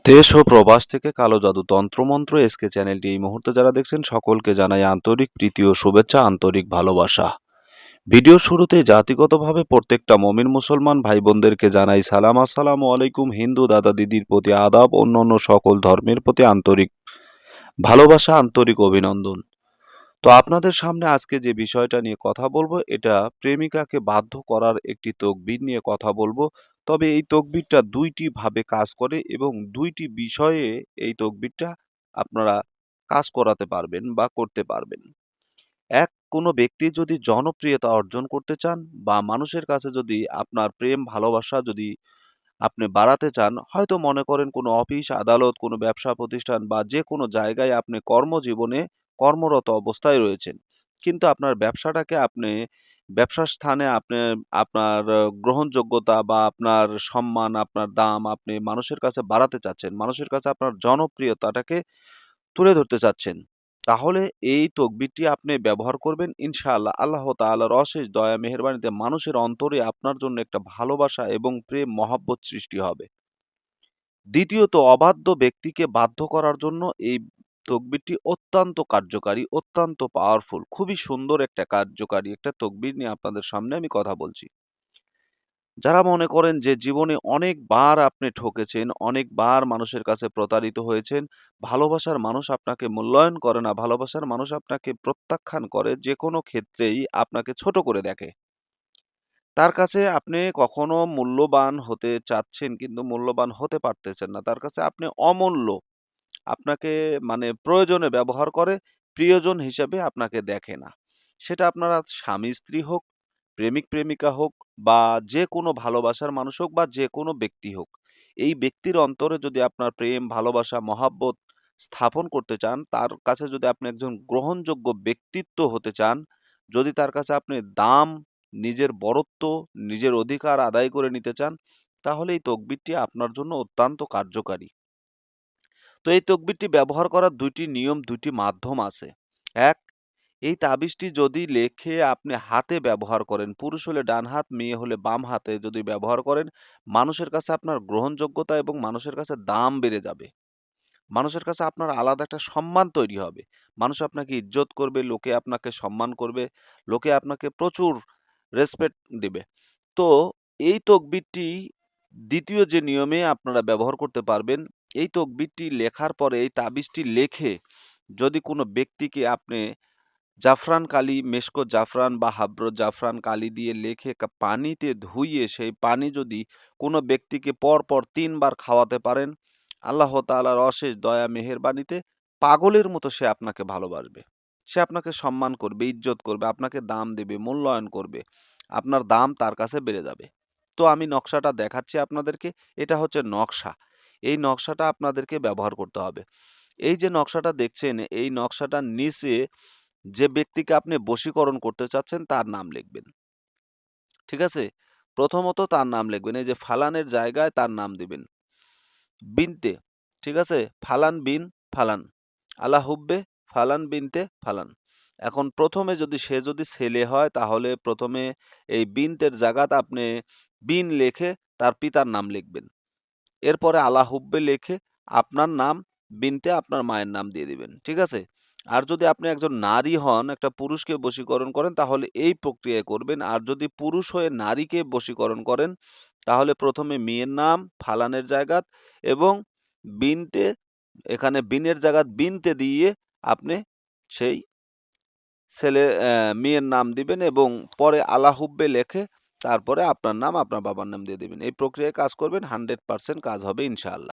দেশ ও প্রবাস থেকে কালো জাদু তন্ত্রমন্ত্র এসকে চ্যানেলটি এই মুহূর্তে যারা দেখছেন সকলকে জানাই আন্তরিক প্রীতি ও শুভেচ্ছা, আন্তরিক ভালোবাসা। ভিডিওর শুরুতে জাতিগতভাবে প্রত্যেকটা মমিন মুসলমান ভাই বোনদেরকে জানাই সালাম, আসসালামু আলাইকুম। হিন্দু দাদা দিদির প্রতি আদাব, অন্যান্য সকল ধর্মের প্রতি আন্তরিক ভালোবাসা, আন্তরিক অভিনন্দন। তো আপনাদের সামনে আজকে যে বিষয়টা নিয়ে কথা বলবো, এটা প্রেমিকাকে বাধ্য করার একটি তকবির নিয়ে কথা বলবো। তবে এই তকবিরটা দুইটি ভাবে কাজ করে এবং দুইটি বিষয়ে এই তকবিরটা আপনারা কাজ করাতে পারবেন বা করতে পারবেন। কোনো ব্যক্তি যদি জনপ্রিয়তা অর্জন করতে চান বা মানুষের কাছে যদি আপনার প্রেম ভালোবাসা যদি আপনি বাড়াতে চান, হয়তো মনে করেন কোনো অফিস আদালত, কোনো ব্যবসা প্রতিষ্ঠান বা যে কোনো জায়গায় আপনি কর্মজীবনে কর্মরত অবস্থায় রয়েছেন, কিন্তু আপনার ব্যবসাটাকে আপনি ব্যবসার স্থানে আপনি আপনার গ্রহণযোগ্যতা বা আপনার সম্মান, আপনার দাম আপনি মানুষের কাছে বাড়াতে চাচ্ছেন, মানুষের কাছে আপনার জনপ্রিয়তাটাকে তুলে ধরতে চাচ্ছেন, তাহলে এই তকবিরটি আপনি ব্যবহার করবেন। ইনশাআল্লাহ আল্লাহ তাআলার অশেষ দয়া মেহেরবানিতে মানুষের অন্তরে আপনার জন্য একটা ভালোবাসা এবং প্রেম মহাব্বত সৃষ্টি হবে। দ্বিতীয়ত, অবাধ্য ব্যক্তিকে বাধ্য করার জন্য এই তকবিরটি অত্যন্ত কার্যকারী, অত্যন্ত পাওয়ারফুল, খুবই সুন্দর একটা কার্যকারী একটা তকবির নিয়ে আপনাদের সামনে আমি কথা বলছি। যারা মনে করেন যে জীবনে অনেকবার আপনি ঠকেছেন, অনেকবার মানুষের কাছে প্রতারিত হয়েছেন, ভালোবাসার মানুষ আপনাকে মূল্যায়ন করে না, ভালোবাসার মানুষ আপনাকে প্রত্যাখ্যান করে, যে কোনো ক্ষেত্রেই আপনাকে ছোট করে দেখে, তার কাছে আপনি কখনো মূল্যবান হতে চাচ্ছেন কিন্তু মূল্যবান হতে পারতেছেন না, তার কাছে আপনি অমূল্য, আপনাকে মানে প্রয়োজনে ব্যবহার করে, প্রিয়জন হিসেবে আপনাকে দেখে না। সেটা আপনারা স্বামী স্ত্রী হোক, প্রেমিক প্রেমিকা হোক, বা যে কোনো ভালোবাসার মানুষ হোক, বা যে কোনো ব্যক্তি হোক, এই ব্যক্তির অন্তরে যদি আপনার প্রেম ভালোবাসা মহাব্বত স্থাপন করতে চান, তার কাছে যদি আপনি একজন গ্রহণযোগ্য ব্যক্তিত্ব হতে চান, যদি তার কাছে আপনি দাম, নিজের বড়ত্ব, নিজের অধিকার আদায় করে নিতে চান, তাহলে এই তকবিরটি আপনার জন্য অত্যন্ত কার্যকারী। তো এই তকবিরটি ব্যবহার করার দুইটি নিয়ম, দুইটি মাধ্যম আছে। এক, এই তাবিজটি যদি লেখে আপনি হাতে ব্যবহার করেন, পুরুষ হলে ডান হাত, মেয়ে হলে বাম হাতে যদি ব্যবহার করেন, মানুষের কাছে আপনার গ্রহণযোগ্যতা এবং মানুষের কাছে দাম বেড়ে যাবে। মানুষের কাছে আপনার আলাদা একটা সম্মান তৈরি হবে। মানুষ আপনাকে ইজ্জত করবে, লোকে আপনাকে সম্মান করবে, লোকে আপনাকে প্রচুর রেসপেক্ট দিবে। তো এই তকবিরটি দ্বিতীয় যে নিয়মে আপনারা ব্যবহার করতে পারবেন, এই তকবিরটি লেখার পরে, এই তাবিজটি লেখে যদি কোনো ব্যক্তিকে আপনি জাফরান কালি, মেশকো জাফরান বা হাব্র জাফরান কালি দিয়ে লেখে পানিতে ধুইয়ে সেই পানি যদি কোনো ব্যক্তিকে পরপর ৩ বার খাওয়াতে পারেন, আল্লাহ তাআলার অশেষ দয়া মেহেরবানিতে পাগলের মতো সে আপনাকে ভালোবাসবে। সে আপনাকে সম্মান করবে, ইজ্জত করবে, আপনাকে দাম দেবে, মূল্যায়ন করবে। আপনার দাম তার কাছে বেড়ে যাবে। তো আমি নকশাটা দেখাচ্ছি আপনাদেরকে। এটা হচ্ছে নকশা। এই নকশাটা আপনাদেরকে ব্যবহার করতে হবে। এই যে নকশাটা দেখছেন, এই নকশাটার নিচে যে ব্যক্তিকে আপনি বশীকরণ করতে চাচ্ছেন তার নাম লিখবেন। ঠিক আছে? প্রথমত তার নাম লিখবেন। এই যে ফালানের জায়গায় তার নাম দিবেন। বিনতে, ঠিক আছে? ফালান বিন ফালান। আলা হুব্বে ফালান বিনতে ফালান। এখন প্রথমে যদি সে যদি ছেলে হয়, তাহলে প্রথমে এই বিনতের জায়গাতে আপনি বিন লেখে তার পিতার নাম লিখবেন। এরপরে আলা হুব্বে লেখে আপনার নাম, বিনতে আপনার মায়ের নাম দিয়ে দিবেন। ঠিক আছে? আর যদি আপনি একজন নারী হন, একটা পুরুষকে বশীকরণ করেন, তাহলে এই প্রক্রিয়ায় করবেন। আর যদি পুরুষ হয়ে নারীকে বশীকরণ করেন, তাহলে প্রথমে মেয়ের নাম ফালানের জায়গাত এবং বিনতে, এখানে বিনের জায়গাত বিনতে দিয়ে আপনি সেই মেয়ের নাম দিবেন এবং পরে আলা হুব্বে লেখে তারপরে আপনার নাম, আপনার বাবার নাম দিয়ে দিবেন। এই প্রক্রিয়ায় কাজ করবেন, 100% কাজ হবে ইনশাআল্লাহ।